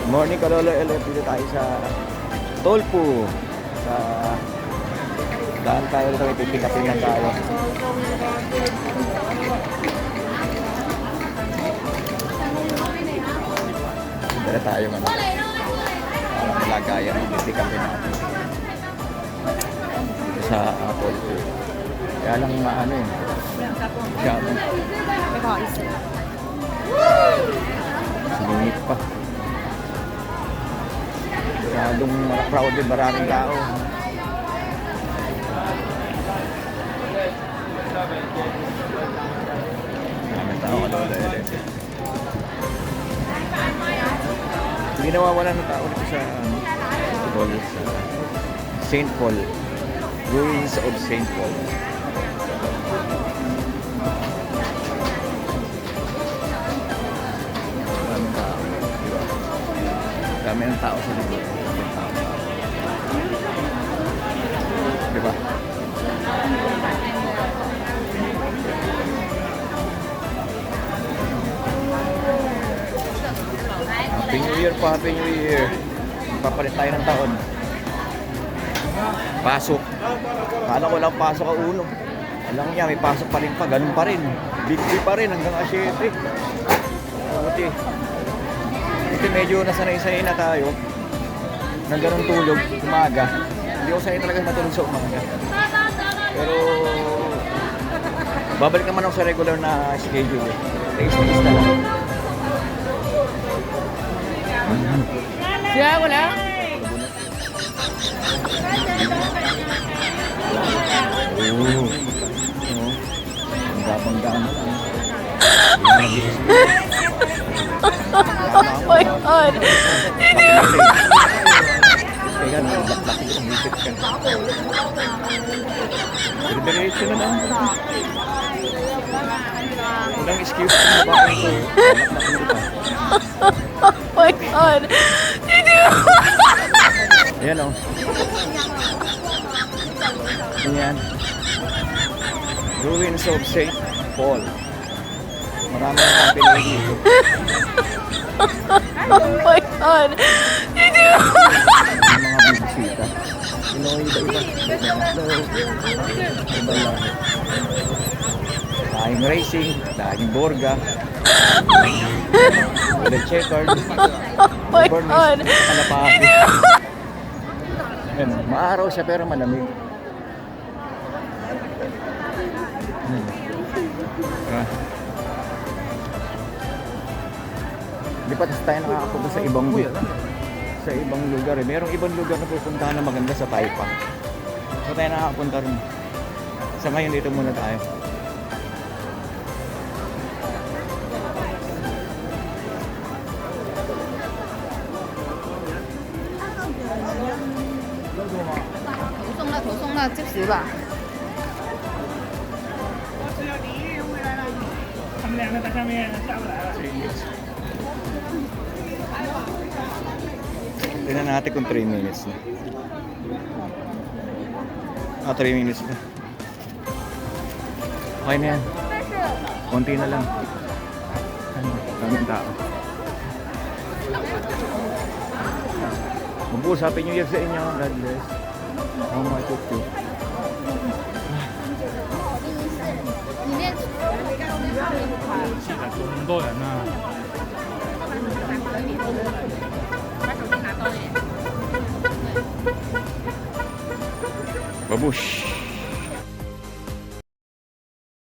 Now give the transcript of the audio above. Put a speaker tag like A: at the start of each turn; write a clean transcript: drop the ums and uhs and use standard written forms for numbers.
A: Morning Kalolo LF, dito tayo sa Tolpo. Sa daan tayo dito, ipipikapin lang tayo. Dito tayo nga. Parang malagayan, ipipikapin natin. Dito sa Tolpo. Kaya lang ano eh. Masyadong. Singit pa. Masyadong crowded, maraming tao. Maraming tao ka doon. Hindi nawawala ng tao dito sa St. Paul. Ruins of St. Paul. Maraming tao. Diba? Dami ng tao sa likod. Diba? Happy New Year pa, Happy New Year. Papalit tayo ng taon. Pasok. Kala ko lang pasok ang ulo. Alam niya, may pasok pa rin pa. Ganun pa rin. Bigti pa rin hanggang 7. Buti. Buti medyo nasanay-sanay na tayo. Nang ganun tulog, umaga. Hindi ako sanay talaga matulog sa umaga. Pero babalik naman ako sa regular na schedule. Taste-taste na lang.
B: Siya, wala?
A: Oo. Ang gapang-gaan mo lang.
B: Oh my God!
A: Kaya naglaklaki sa music ka. Diretso na lang. Walang excuse kung bakit ito.
B: Oh my God!
A: Ayan o. Ayan. Ruins of St. Paul. Marami ang kapilay dito.
B: Oh my God!
A: Yung mga bibisita. Iba-iba. Iba-iba. Dahing racing, dahing borga. Ulit checkered.
B: Oh my God!
A: Kalapaki. Ayan, maaraw siya pero malamig. Di pa tayo nakakapunta sa ibang lugar eh. Merong ibang lugar na pupuntahan na maganda sa Taipan. So tayo nakakapunta rin. Sa ngayon dito muna tayo.
B: 送那70吧。
C: 他们两个在上面下不来了。
A: Tignan natin kung 3 minutes na. 3 minutes na. Okay na yan. Konti na lang. Daming tao. Mabuhos, Happy New Year sa inyo. God bless. Oh my God.
C: 记得多么多人呢？
A: Babush.